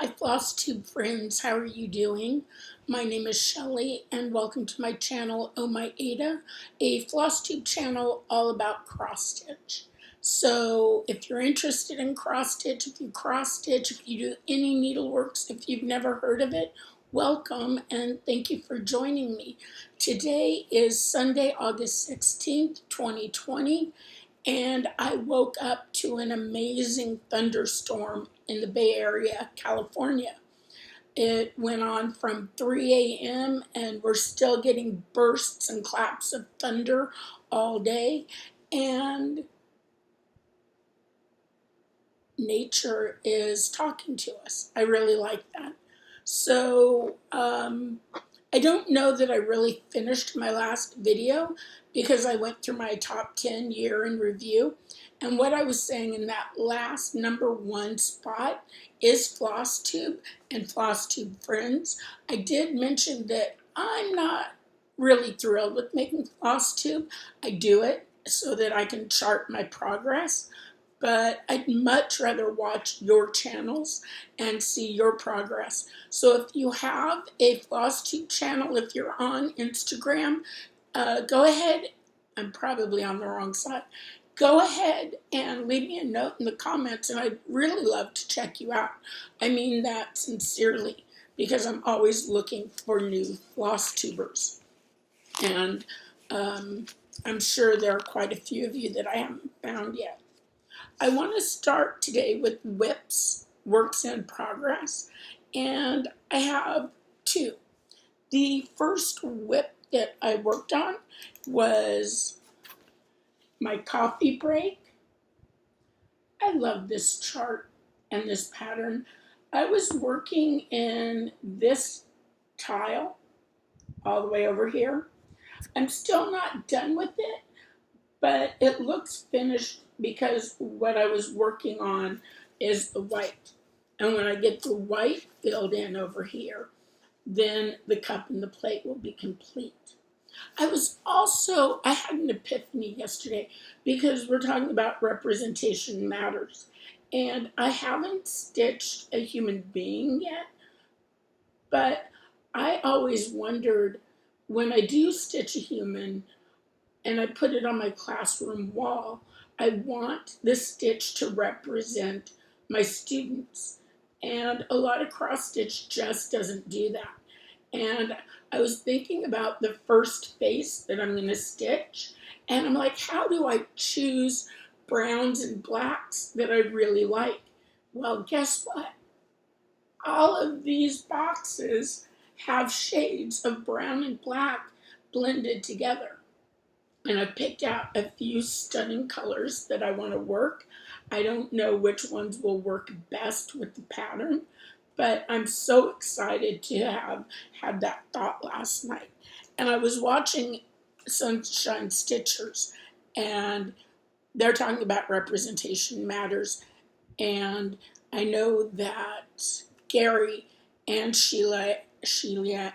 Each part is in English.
Hi FlossTube friends, how are you doing? My name is Shelly and welcome to my channel OhMyAida, a FlossTube channel all about cross stitch. So if you're interested in cross stitch, if you cross stitch, if you do any needleworks, if you've never heard of it, welcome and thank you for joining me. Today is Sunday, August 16th, 2020. And I woke up to an amazing thunderstorm in the Bay Area, California. It went on from 3 a.m. and we're still getting bursts and claps of thunder all day. And nature is talking to us. I really like that. So, I don't know that I really finished my last video because I went through my top 10 year in review. And what I was saying in that last #1 spot is FlossTube and FlossTube friends. I did mention that I'm not really thrilled with making FlossTube. I do it so that I can chart my progress. But I'd much rather watch your channels and see your progress. So if you have a FlossTube channel, if you're on Instagram, go ahead. I'm probably on the wrong side. Go ahead and leave me a note in the comments, and I'd really love to check you out. I mean that sincerely, because I'm always looking for new FlossTubers. And I'm sure there are quite a few of you that I haven't found yet. I want to start today with whips, works in progress, and I have two. The first whip that I worked on was my coffee break. I love this chart and this pattern. I was working in this tile all the way over here. I'm still not done with it, but it looks finished because what I was working on is the white. And when I get the white filled in over here, then the cup and the plate will be complete. I had an epiphany yesterday because we're talking about representation matters. And I haven't stitched a human being yet, but I always wondered when I do stitch a human, and I put it on my classroom wall, I want the stitch to represent my students. And a lot of cross stitch just doesn't do that. And I was thinking about the first face that I'm going to stitch. And I'm like, how do I choose browns and blacks that I really like? Well, guess what? All of these boxes have shades of brown and black blended together. And I picked out a few stunning colors that I want to work. I don't know which ones will work best with the pattern, but I'm so excited to have had that thought last night. And I was watching Sunshine Stitchers, and they're talking about representation matters. And I know that Gary and Sheila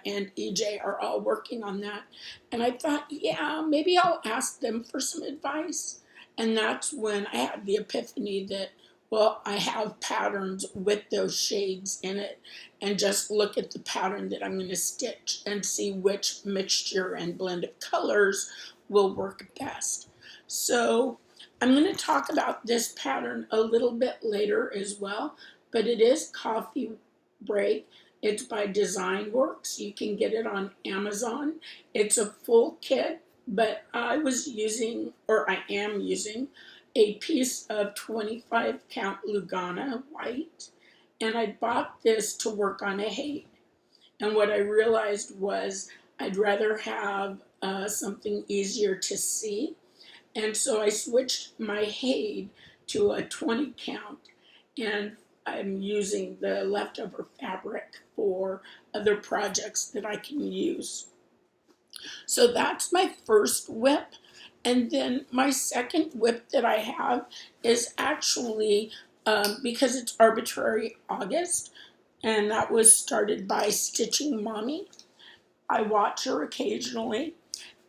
and EJ are all working on that. And I thought, yeah, maybe I'll ask them for some advice. And that's when I had the epiphany that, well, I have patterns with those shades in it. And just look at the pattern that I'm going to stitch and see which mixture and blend of colors will work best. So I'm going to talk about this pattern a little bit later as well. But it is Coffee Break. It's by Design Works. You can get it on Amazon. It's a full kit, but I am using a piece of 25 count Lugana white, and I bought this to work on a hade. And what I realized was I'd rather have something easier to see, and so I switched my hade to a 20 count, and I'm using the leftover fabric for other projects that I can use. So that's my first whip. And then my second whip that I have is actually, because it's arbitrary August, and that was started by Stitchin Mommy. I watch her occasionally.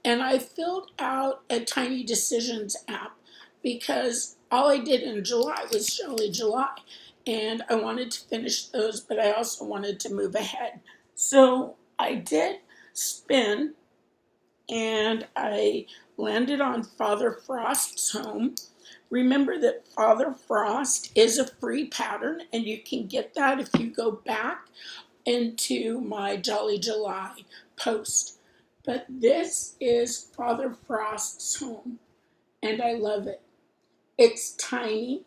And I filled out a Tiny Decisions app because all I did in July was Shelly July. and I wanted to finish those, but I also wanted to move ahead. So I did spin, and I landed on Father Frost's home. Remember that Father Frost is a free pattern, and you can get that if you go back into my Jolly July post. But this is Father Frost's home, and I love it. It's tiny,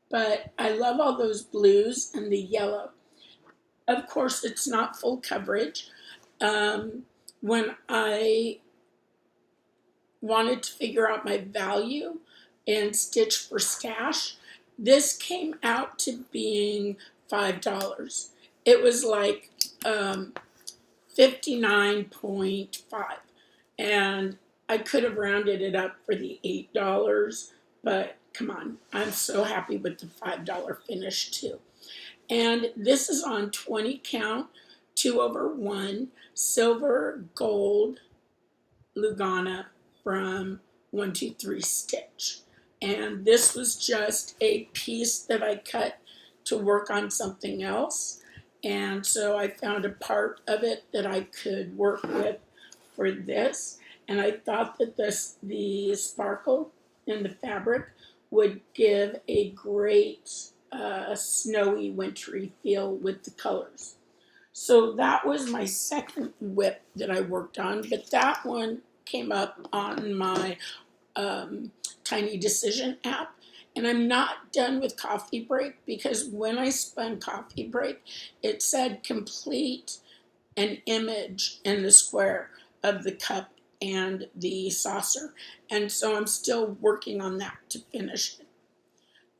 but I love all those blues and the yellow. Of course, it's not full coverage. When I wanted to figure out my value in Stitch for Stash, this came out to being $5. It was like 59.5, and I could have rounded it up for the $8, but come on, I'm so happy with the $5 finish too. And this is on 20 count, 2/1, silver, gold, Lugana from 123 Stitch. And this was just a piece that I cut to work on something else. And so I found a part of it that I could work with for this. And I thought that the sparkle in the fabric would give a great snowy, wintry feel with the colors. So that was my second whip that I worked on, but that one came up on my Tiny Decision app. And I'm not done with Coffee Break, because when I spun Coffee Break, it said complete an image in the square of the cup and the saucer. And so I'm still working on that to finish it.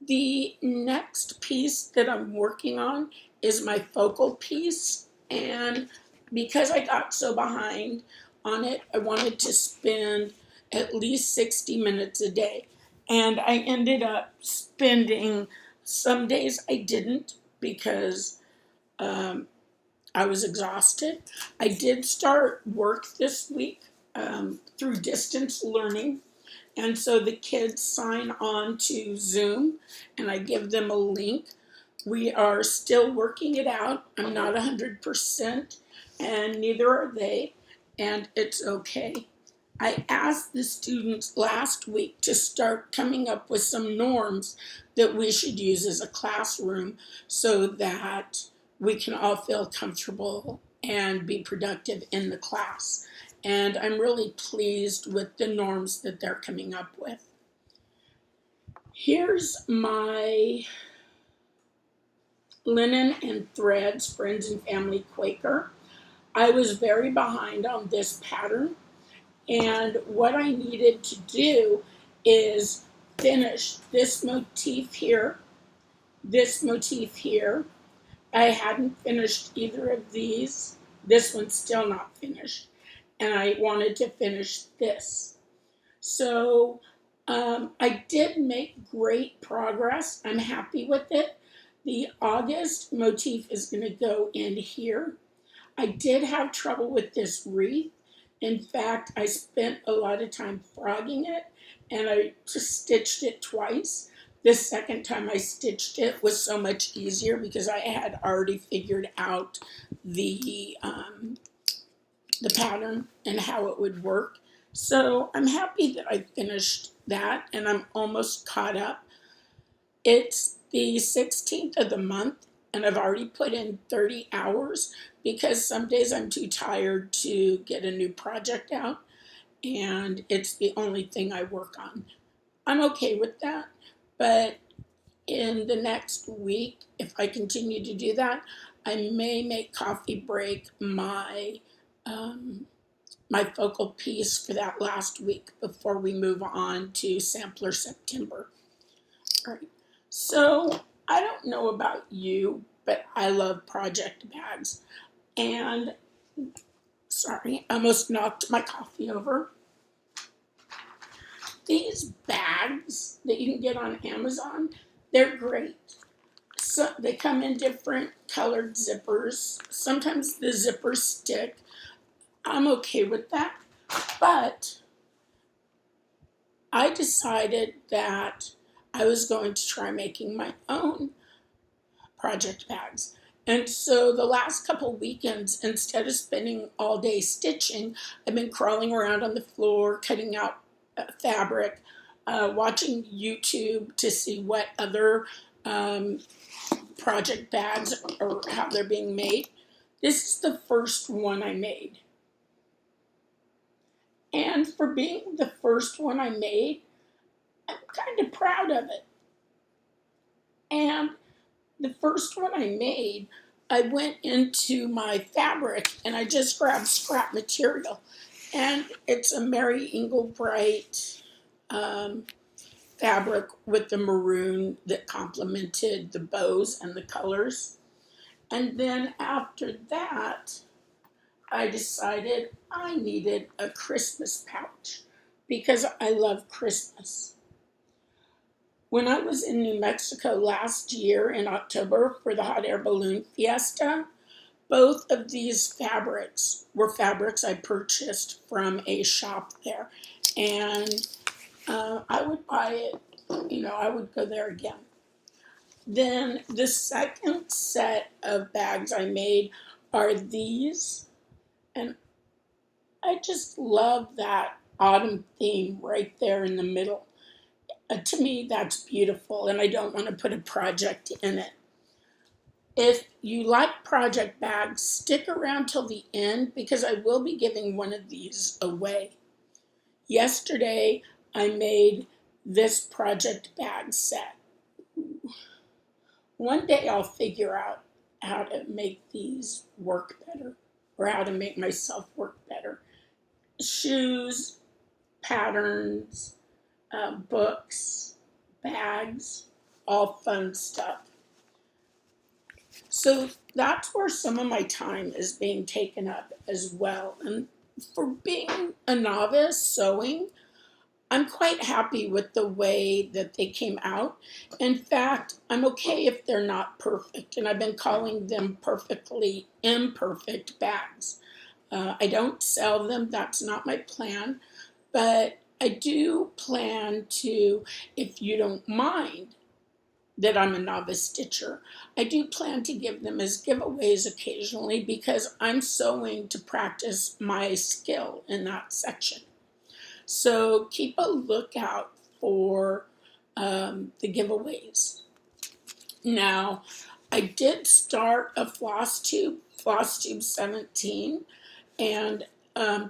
The next piece that I'm working on is my focal piece. And because I got so behind on it, I wanted to spend at least 60 minutes a day. And I ended up spending, some days I didn't, because I was exhausted. I did start work this week through distance learning. And so the kids sign on to Zoom, and I give them a link. We are still working it out. I'm not 100%, and neither are they, and it's okay. I asked the students last week to start coming up with some norms that we should use as a classroom so that we can all feel comfortable and be productive in the class. And I'm really pleased with the norms that they're coming up with. Here's my linen and threads, friends and family Quaker. I was very behind on this pattern, and what I needed to do is finish this motif here, this motif here. I hadn't finished either of these. This one's still not finished, and I wanted to finish this. So I did make great progress. I'm happy with it. The August motif is going to go in here. I did have trouble with this wreath. In fact, I spent a lot of time frogging it, and I just stitched it twice. The second time I stitched it was so much easier because I had already figured out the pattern and how it would work. So I'm happy that I finished that, and I'm almost caught up. It's the 16th of the month, and I've already put in 30 hours because some days I'm too tired to get a new project out, and it's the only thing I work on. I'm okay with that, but in the next week, if I continue to do that, I may make Coffee Break my my focal piece for that last week before we move on to Sampler September. All right. So I don't know about you, but I love project bags. And, sorry, I almost knocked my coffee over. These bags that you can get on Amazon, they're great. So they come in different colored zippers. Sometimes the zippers stick. I'm okay with that. But I decided that I was going to try making my own project bags. And so the last couple weekends, instead of spending all day stitching, I've been crawling around on the floor, cutting out fabric, watching YouTube to see what other project bags or how they're being made. This is the first one I made. And for being the first one I made, I'm kind of proud of it. And the first one I made, I went into my fabric and I just grabbed scrap material. And it's a Mary Englebright fabric with the maroon that complemented the bows and the colors. And then after that, I decided I needed a Christmas pouch because I love Christmas. When I was in New Mexico last year in October for the Hot Air Balloon Fiesta, both of these fabrics were fabrics I purchased from a shop there. And I would buy it, I would go there again. Then the second set of bags I made are these. And I just love that autumn theme right there in the middle. To me, that's beautiful, and I don't want to put a project in it. If you like project bags, stick around till the end because I will be giving one of these away. Yesterday, I made this project bag set. One day I'll figure out how to make these work better or how to make myself work better. Shoes, patterns, books, bags, all fun stuff. So that's where some of my time is being taken up as well. And for being a novice sewing, I'm quite happy with the way that they came out. In fact, I'm okay if they're not perfect, and I've been calling them perfectly imperfect bags. I don't sell them, that's not my plan, but I do plan to, if you don't mind that I'm a novice stitcher, I do plan to give them as giveaways occasionally because I'm sewing to practice my skill in that section. So keep a lookout for the giveaways. Now, I did start a FlossTube, FlossTube 17, and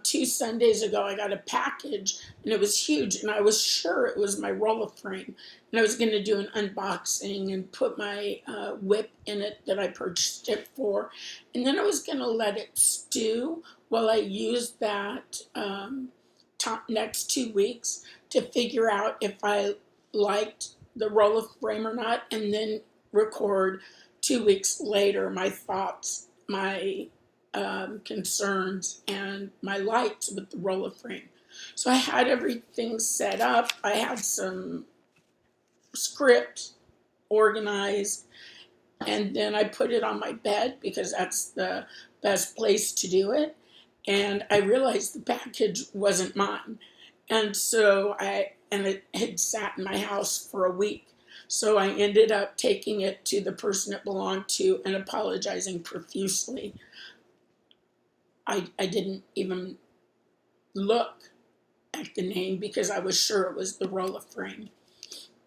2 Sundays ago I got a package and it was huge and I was sure it was my roller frame and I was going to do an unboxing and put my whip in it that I purchased it for, and then I was going to let it stew while I used that next 2 weeks to figure out if I liked the roller frame or not, and then record 2 weeks later my thoughts, my concerns, and my likes with the roller frame. So I had everything set up. I had some script organized, and then I put it on my bed because that's the best place to do it. And I realized the package wasn't mine. And so it had sat in my house for a week. So I ended up taking it to the person it belonged to and apologizing profusely. I didn't even look at the name because I was sure it was the roller frame.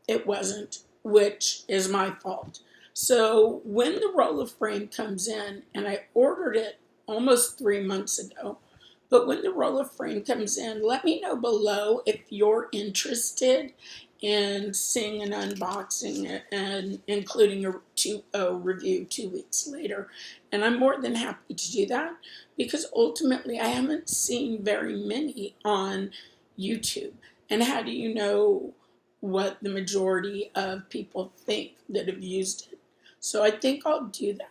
It wasn't, which is my fault. So when the roller frame comes in, and I ordered it almost 3 months ago, but when the roller frame comes in, let me know below if you're interested in seeing an unboxing and including a review 2 weeks later. And I'm more than happy to do that because ultimately I haven't seen very many on YouTube. And how do you know what the majority of people think that have used it? So I think I'll do that.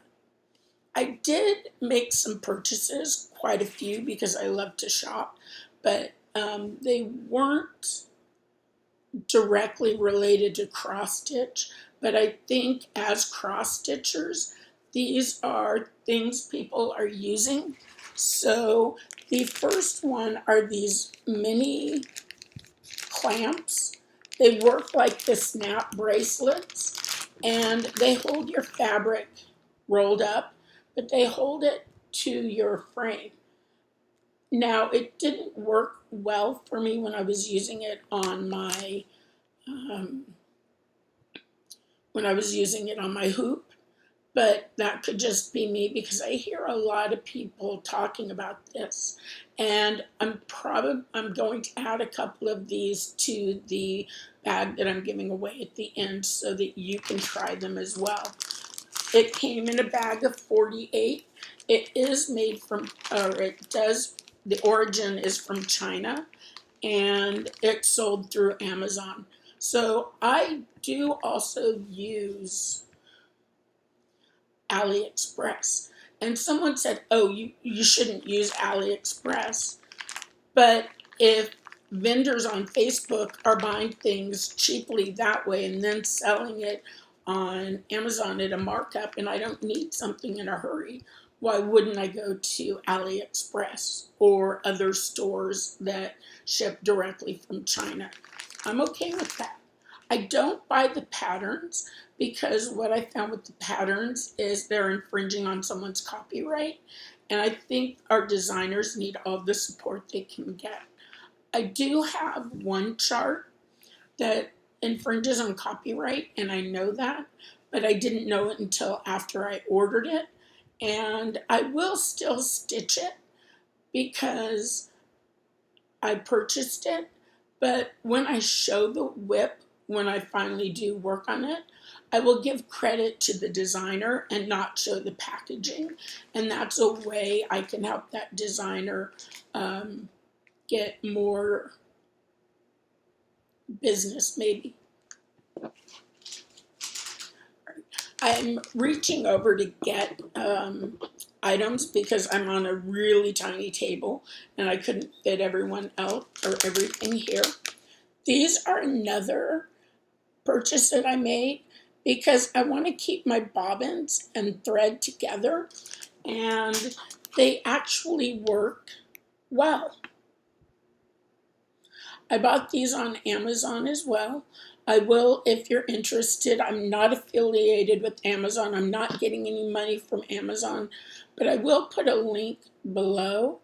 I did make some purchases, quite a few, because I love to shop, but they weren't directly related to cross stitch. But I think as cross stitchers, these are things people are using. So the first one are these mini clamps. They work like the snap bracelets. and they hold your fabric rolled up, but they hold it to your frame. Now, it didn't work well for me when I was using it on my hoop, but that could just be me because I hear a lot of people talking about this, and I'm going to add a couple of these to the bag that I'm giving away at the end so that you can try them as well. It came in a bag of 48. It is made from, the origin is from China, and it's sold through Amazon. So I do also use AliExpress. And someone said, oh, you shouldn't use AliExpress. But if vendors on Facebook are buying things cheaply that way and then selling it on Amazon at a markup, and I don't need something in a hurry, why wouldn't I go to AliExpress or other stores that ship directly from China? I'm okay with that. I don't buy the patterns because what I found with the patterns is they're infringing on someone's copyright, and I think our designers need all the support they can get. I do have one chart that infringes on copyright, and I know that, but I didn't know it until after I ordered it, and I will still stitch it because I purchased it, but when I show the whip, when I finally do work on it, I will give credit to the designer and not show the packaging, and that's a way I can help that designer get more business, maybe. I'm reaching over to get items because I'm on a really tiny table and I couldn't fit everyone else or everything here. These are another purchase that I made because I want to keep my bobbins and thread together, and they actually work well. I bought these on Amazon as well. I will, if you're interested. I'm not affiliated with Amazon. I'm not getting any money from Amazon, but I will put a link below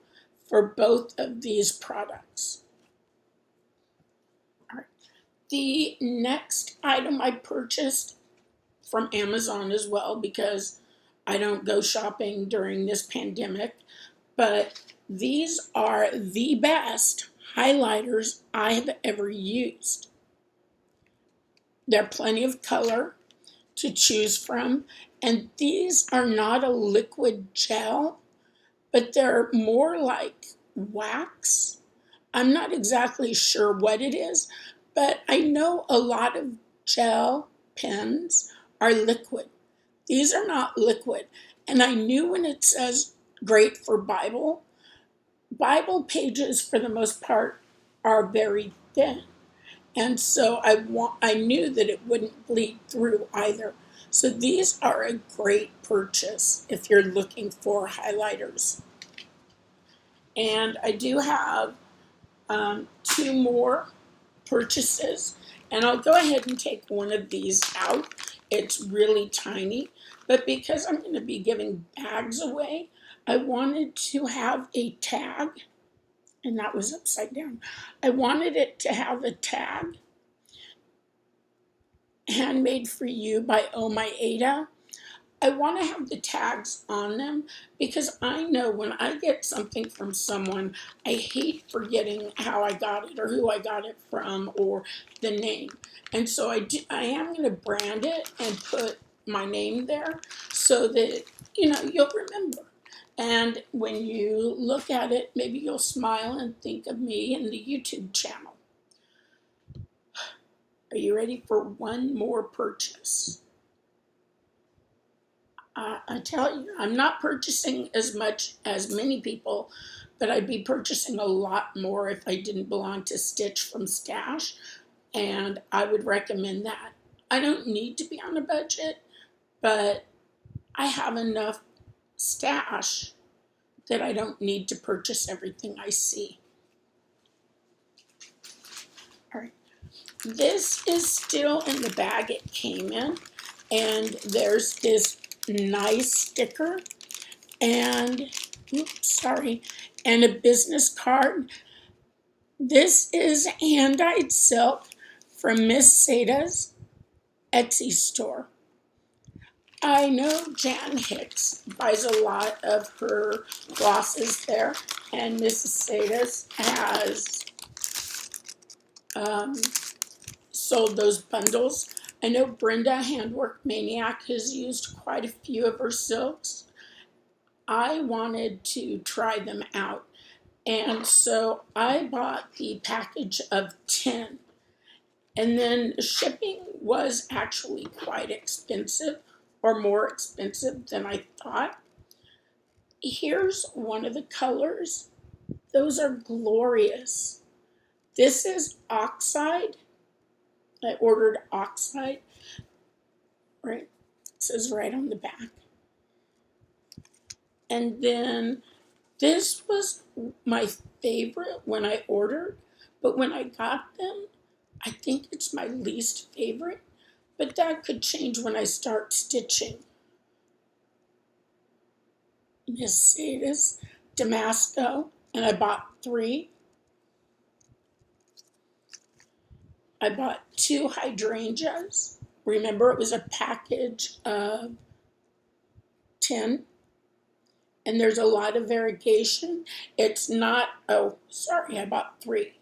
for both of these products. All right. The next item I purchased from Amazon as well because I don't go shopping during this pandemic, but these are the best highlighters I have ever used. There are plenty of color to choose from, and these are not a liquid gel, but they're more like wax. I'm not exactly sure what it is, but I know a lot of gel pens are liquid. These are not liquid, and I knew when it says great for Bible pages for the most part are very thin. And so I knew that it wouldn't bleed through either. So these are a great purchase if you're looking for highlighters. And I do have 2 more purchases. And I'll go ahead and take one of these out. It's really tiny. But because I'm going to be giving bags away, I wanted to have a tag. And that was upside down. I wanted it to have a tag. Handmade for you by OhMyAida. I want to have the tags on them because I know when I get something from someone, I hate forgetting how I got it or who I got it from or the name. And so I am going to brand it and put my name there so that, you'll remember. And when you look at it, maybe you'll smile and think of me and the YouTube channel. Are you ready for one more purchase? I tell you, I'm not purchasing as much as many people, but I'd be purchasing a lot more if I didn't belong to Stitch from Stash, and I would recommend that. I don't need to be on a budget, but I have enough stash that I don't need to purchase everything I see. All right. This is still in the bag it came in, And there's this nice sticker and, and a business card. This is hand-dyed silk from Miss Sada's Etsy store. I know Jan Hicks buys a lot of her glosses there, and Mrs. Sada's has sold those bundles. I know Brenda, Handwork Maniac, has used quite a few of her silks. I wanted to try them out, and so I bought the package of 10. And then shipping was actually quite expensive, or more expensive than I thought. Here's one of the colors. Those are glorious. This is Oxide. I ordered Oxide. Right, it says right on the back. And then this was my favorite when I ordered, but when I got them, I think it's my least favorite, but that could change when I start stitching. Miss Sada's Damasco, and I bought 3. I bought 2 hydrangeas. Remember, it was a package of 10, and there's a lot of variegation. It's not, I bought 3,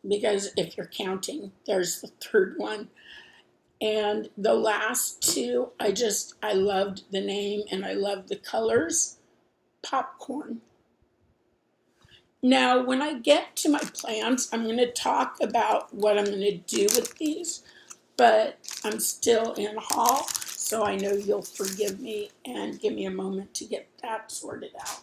because if you're counting, there's the 3rd one. And the last 2, I loved the name and I loved the colors. Popcorn. Now, when I get to my plans, I'm going to talk about what I'm going to do with these, but I'm still in haul, so I know you'll forgive me and give me a moment to get that sorted out.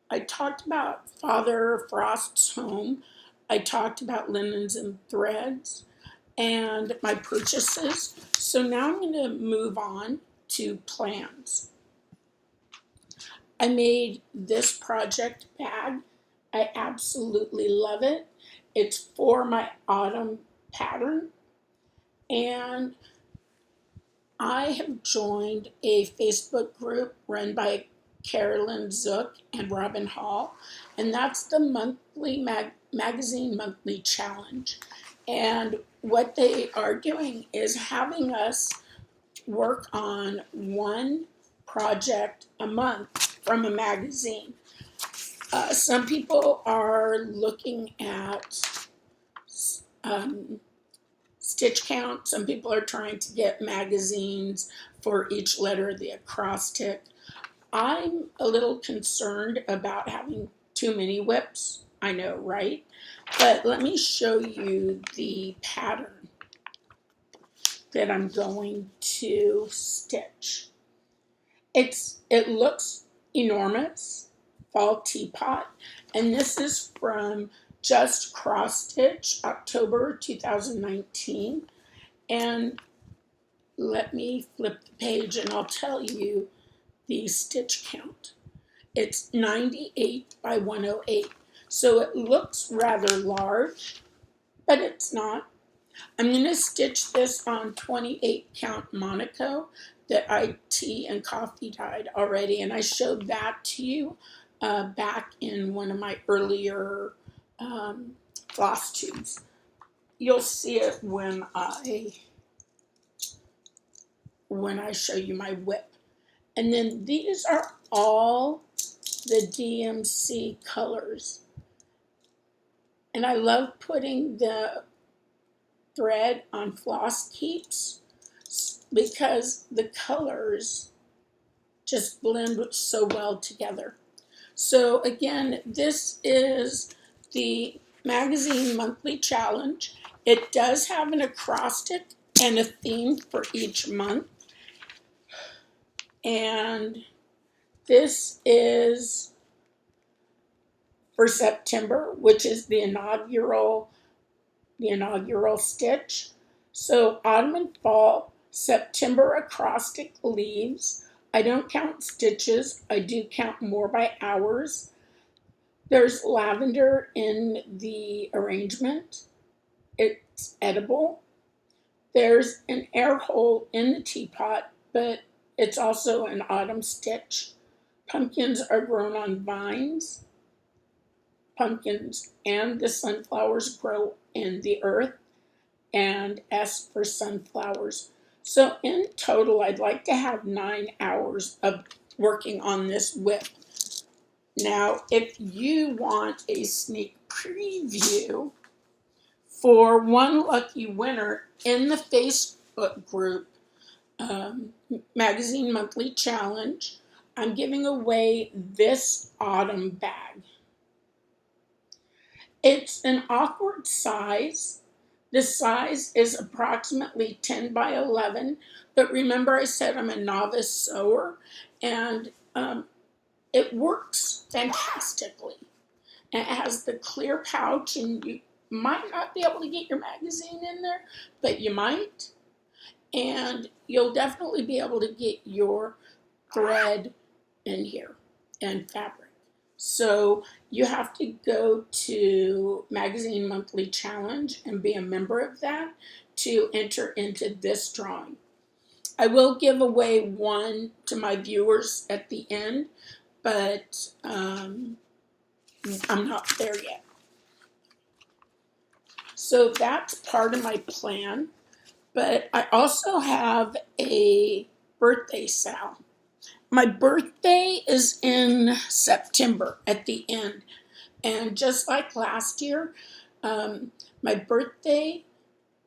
I talked about Father Frost's home. I talked about linens and threads and my purchases. So now I'm going to move on to plans. I made this project bag. I absolutely love it. It's for my autumn pattern. And I have joined a Facebook group run by Carolyn Zook and Robin Hall, and that's the monthly magazine monthly challenge. And what they are doing is having us work on one project a month from a magazine. Some people are looking at stitch count. Some people are trying to get magazines for each letter of the acrostic. I'm a little concerned about having too many whips. I know, right? But let me show you the pattern that I'm going to stitch. It looks enormous, fall teapot, and this is from Just Cross Stitch, October 2019. And let me flip the page and I'll tell you the stitch count. It's 98 by 108. So it looks rather large, but it's not. I'm going to stitch this on 28 count Monaco that I tea and coffee dyed already. And I showed that to you back in one of my earlier FlossTubes. You'll see it when I show you my whip. And then these are all the DMC colors. And I love putting the thread on Floss Keeps because the colors just blend so well together. So again, this is the magazine monthly challenge. It does have an acrostic and a theme for each month. And this is for September, which is the inaugural stitch. So autumn and fall, September acrostic leaves. I don't count stitches. I do count more by hours. There's lavender in the arrangement. It's edible. There's an air hole in the teapot, but it's also an autumn stitch. Pumpkins are grown on vines. Pumpkins and the sunflowers grow in the earth, and S for sunflowers. So in total, I'd like to have 9 hours of working on this whip. Now, if you want a sneak preview for one lucky winner in the Facebook group, Magazine Monthly Challenge, I'm giving away this autumn bag. It's an awkward size. The size is approximately 10 by 11, but remember I said I'm a novice sewer, and it works fantastically. And it has the clear pouch, and you might not be able to get your magazine in there, but you might. And you'll definitely be able to get your thread in here and fabric. So you have to go to Magazine Monthly Challenge and be a member of that to enter into this drawing. I will give away one to my viewers at the end, but I'm not there yet. So that's part of my plan. But I also have a birthday sale. My birthday is in September at the end. And just like last year, my birthday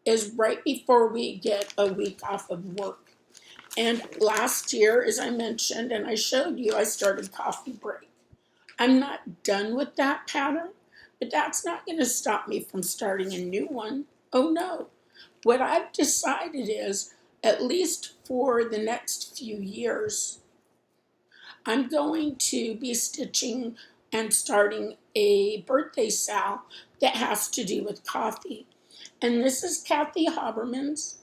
is right before we get a week off of work. And last year, as I mentioned, and I showed you, I started Coffee Break. I'm not done with that pattern, but that's not going to stop me from starting a new one. Oh no. What I've decided is, at least for the next few years, I'm going to be stitching and starting a birthday sale that has to do with coffee. And this is Kathy Haberman's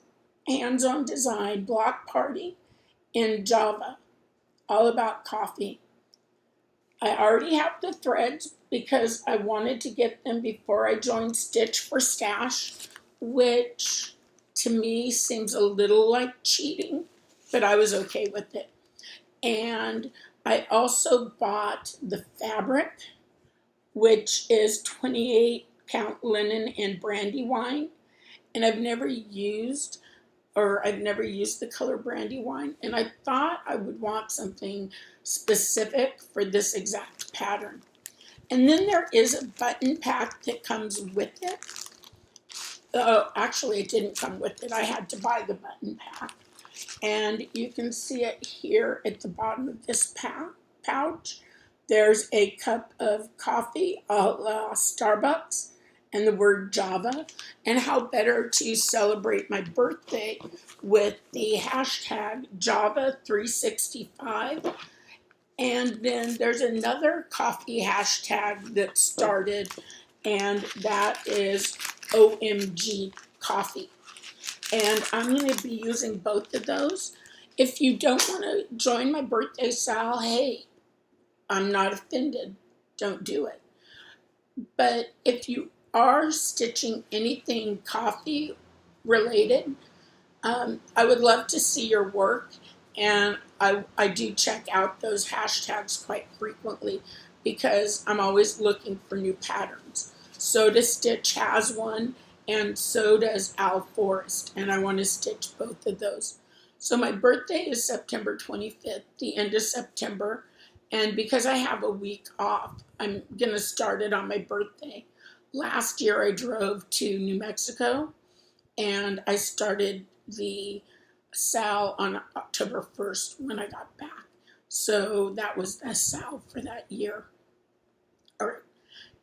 hands-on design block party in Java, all about coffee. I already have the threads because I wanted to get them before I joined Stitch for Stash, which to me seems a little like cheating, but I was okay with it. And I also bought the fabric, which is 28 count linen and Brandywine, and I've never used the color Brandywine, and I thought I would want something specific for this exact pattern. And then there is a button pack that comes with it. Actually, it didn't come with it. I had to buy the button pack. And you can see it here at the bottom of this pouch. There's a cup of coffee a la Starbucks and the word Java. And how better to celebrate my birthday with the hashtag Java365. And then there's another coffee hashtag that started, and that is OMG Coffee. And I'm going to be using both of those. If you don't want to join my birthday sale, hey, I'm not offended. Don't do it. But if you are stitching anything coffee related, I would love to see your work. And I do check out those hashtags quite frequently because I'm always looking for new patterns. Soda Stitch has one, and so does Al Forrest, and I want to stitch both of those. So my birthday is September 25th, the end of September, and because I have a week off, I'm going to start it on my birthday. Last year I drove to New Mexico, and I started the sale on October 1st when I got back. So that was the sale for that year. All right.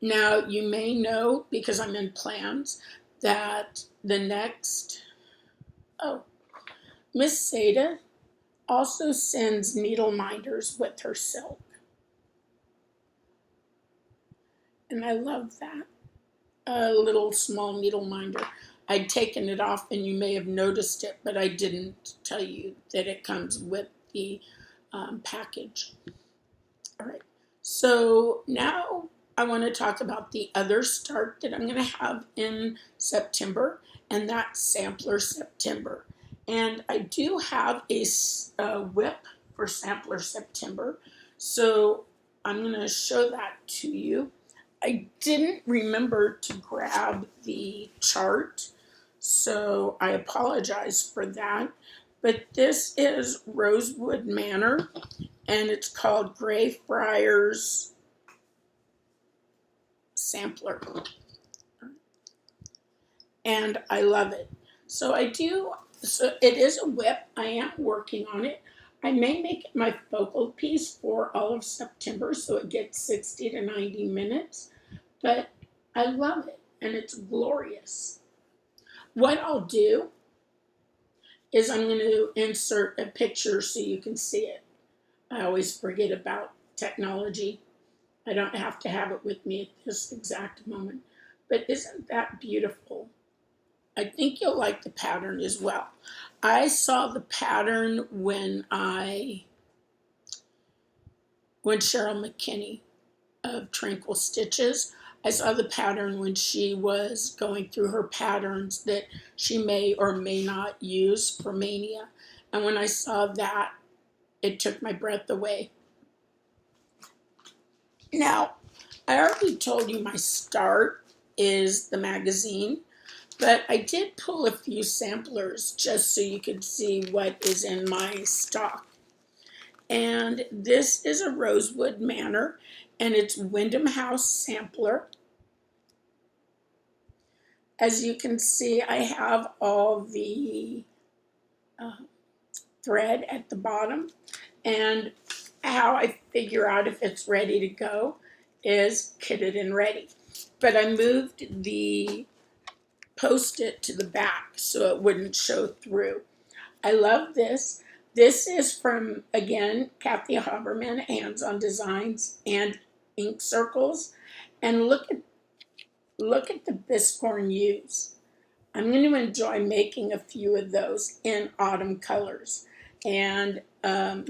Now you may know, because I'm in plans, that the next, Miss Seda also sends needle minders with her silk. And I love that. A little small needle minder. I'd taken it off and you may have noticed it, but I didn't tell you that it comes with the package. All right, so now I want to talk about the other start that I'm going to have in September, and that's Sampler September. And I do have a whip for Sampler September, so I'm going to show that to you. I didn't remember to grab the chart, so I apologize for that. But this is Rosewood Manor, and it's called Greyfriars Sampler. And I love it. So it is a whip. I am working on it. I may make it my focal piece for all of September, so it gets 60 to 90 minutes. But I love it, and it's glorious. What I'll do is I'm going to insert a picture so you can see it. I always forget about technology. I don't have to have it with me at this exact moment. But isn't that beautiful? I think you'll like the pattern as well. I saw the pattern when Cheryl McKinney of Tranquil Stitches, I saw the pattern when she was going through her patterns that she may or may not use for Mania. And when I saw that, it took my breath away. Now, I already told you my start is the magazine, but I did pull a few samplers just so you could see what is in my stock. And this is a Rosewood Manor, and it's Wyndham House Sampler. As you can see, I have all the thread at the bottom, and how I figure out if it's ready to go is kitted and ready. But I moved the Post-it to the back so it wouldn't show through. I love this. This is from, again, Kathy Haberman, Hands on Designs and Ink Circles. And look at the Biscorn U's. I'm going to enjoy making a few of those in autumn colors. And I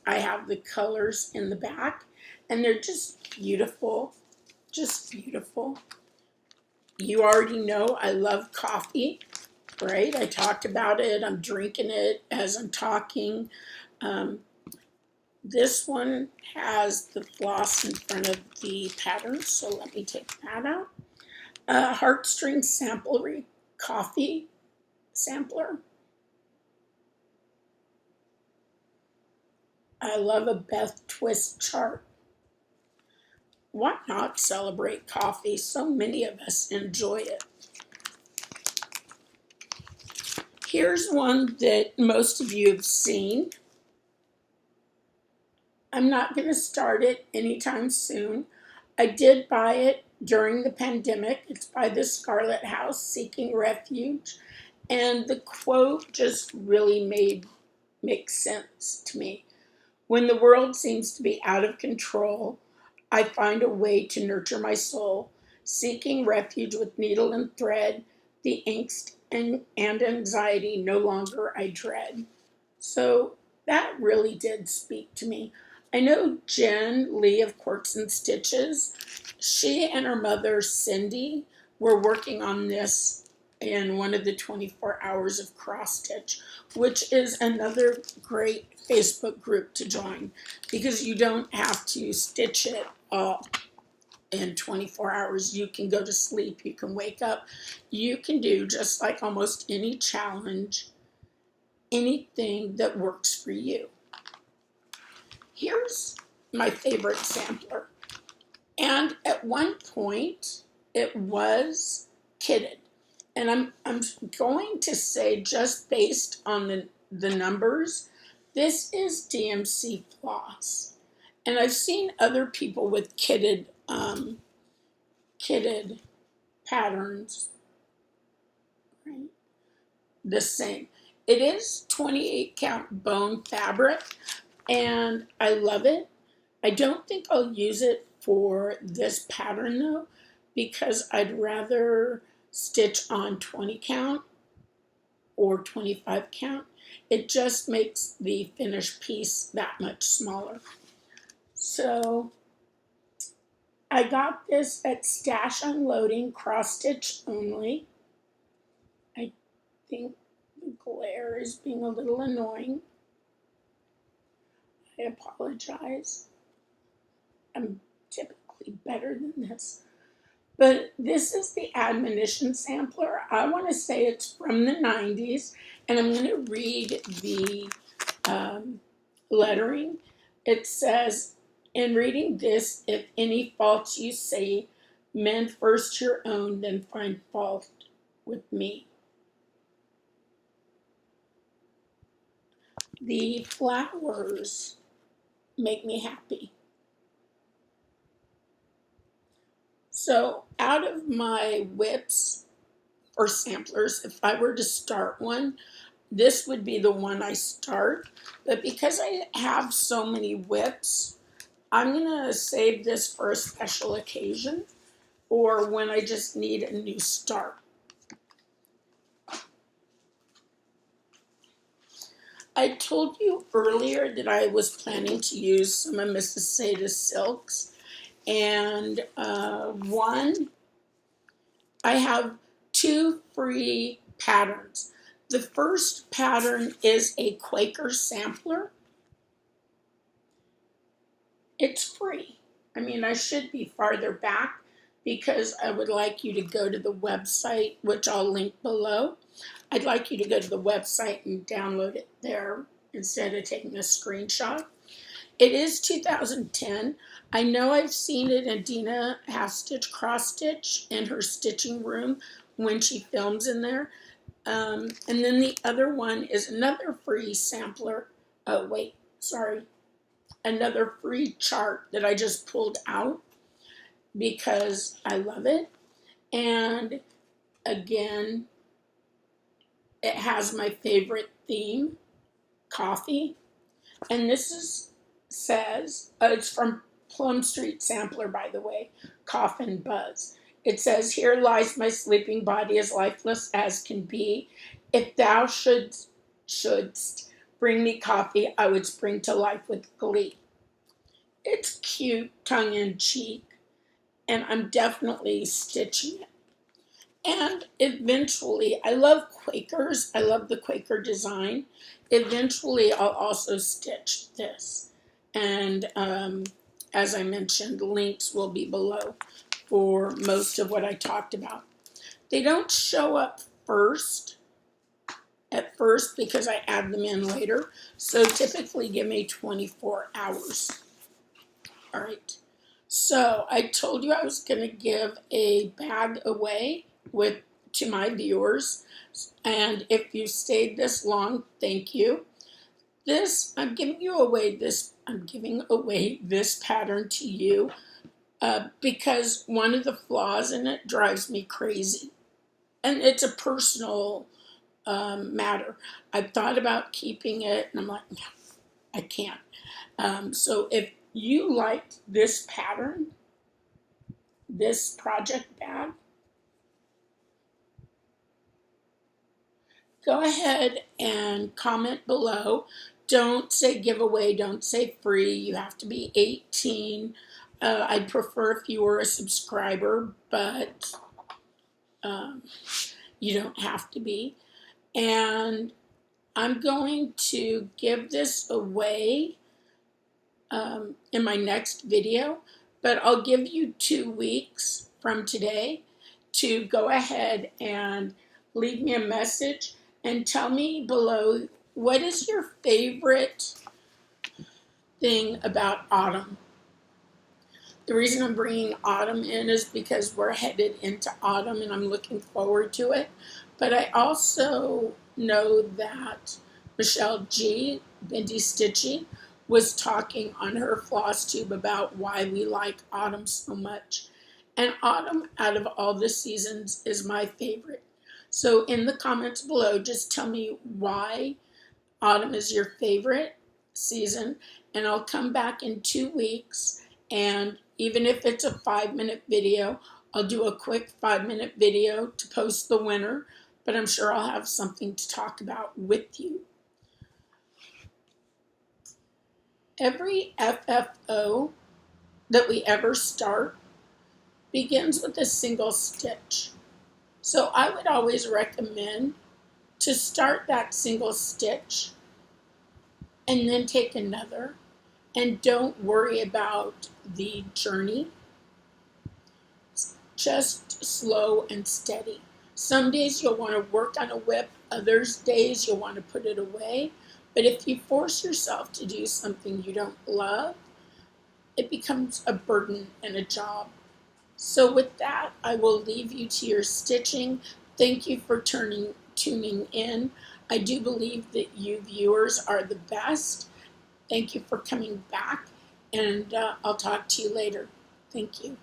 have the colors in the back, and they're just beautiful, just beautiful. You already know I love coffee, right? I talked about it. I'm drinking it as I'm talking. This one has the floss in front of the pattern, so let me take that out. Heartstring Samplery Coffee Sampler. I love a Beth Twist chart. Why not celebrate coffee? So many of us enjoy it. Here's one that most of you have seen. I'm not going to start it anytime soon. I did buy it during the pandemic. It's by the Scarlet House, Seeking Refuge. And the quote just really makes sense to me. When the world seems to be out of control, I find a way to nurture my soul, seeking refuge with needle and thread, the angst and anxiety no longer I dread. So that really did speak to me. I know Jen Lee of Quirks and Stitches, she and her mother Cindy were working on this in one of the 24 hours of cross stitch, which is another great Facebook group to join, because you don't have to stitch it all in 24 hours. You can go to sleep, you can wake up, you can do just like almost any challenge, anything that works for you. Here's my favorite sampler. And at one point, it was kitted. And I'm going to say, just based on the numbers, this is DMC floss. And I've seen other people with kitted patterns, right? The same. It is 28 count bone fabric, and I love it. I don't think I'll use it for this pattern though, because I'd rather stitch on 20 count or 25 count. It just makes the finished piece that much smaller. So I got this at Stash Unloading, cross stitch only. I think the glare is being a little annoying. I apologize. I'm typically better than this. But this is the admonition sampler. I want to say it's from the 90s, and I'm going to read the lettering. It says, in reading this, if any faults you see, mend first your own, then find fault with me. The flowers make me happy. So out of my whips or samplers, if I were to start one, this would be the one I start. But because I have so many whips, I'm going to save this for a special occasion or when I just need a new start. I told you earlier that I was planning to use some of Mrs. Aida's silks. And I have 2 free patterns. The first pattern is a Quaker sampler. It's free. I mean, I should be farther back because I would like you to go to the website, which I'll link below. I'd like you to go to the website and download it there instead of taking a screenshot. It is 2010. I know I've seen it in Dina Half Stitch Cross Stitch in her stitching room when she films in there. And then the other one is another free sampler. Oh, wait, sorry. Another free chart that I just pulled out because I love it. And again, it has my favorite theme, coffee. And this says, it's from Plum Street Sampler, by the way, Coffin Buzz. It says, here lies my sleeping body as lifeless as can be. If thou shouldst bring me coffee, I would spring to life with glee. It's cute, tongue-in-cheek, and I'm definitely stitching it. And eventually, I love Quakers. I love the Quaker design. Eventually, I'll also stitch this. And as I mentioned, links will be below for most of what I talked about. They don't show up at first because I add them in later. So typically give me 24 hours. All right. So I told you I was going to give a bag away to my viewers, and if you stayed this long, thank you. I'm giving away this pattern to you because one of the flaws in it drives me crazy, and it's a personal matter. I've thought about keeping it, and I'm like, no, I can't. So if you liked this pattern, this project bag, go ahead and comment below. Don't say giveaway, don't say free. You have to be 18. I'd prefer if you were a subscriber, but you don't have to be. And I'm going to give this away in my next video, but I'll give you 2 weeks from today to go ahead and leave me a message and tell me below, what is your favorite thing about autumn? The reason I'm bringing autumn in is because we're headed into autumn and I'm looking forward to it. But I also know that Michelle G, Bendy Stitchy, was talking on her FlossTube about why we like autumn so much. And autumn, out of all the seasons, is my favorite. So in the comments below, just tell me why autumn is your favorite season, and I'll come back in 2 weeks, and even if it's a 5-minute video, I'll do a quick 5-minute video to post the winner, but I'm sure I'll have something to talk about with you. Every FFO that we ever start begins with a single stitch. So I would always recommend to start that single stitch and then take another, and don't worry about the journey. Just slow and steady. Some days you'll want to work on a whip, others days you'll want to put it away. But if you force yourself to do something you don't love, it becomes a burden and a job. So with that, I will leave you to your stitching. Thank you for tuning in. I do believe that you viewers are the best. Thank you for coming back, and I'll talk to you later. Thank you.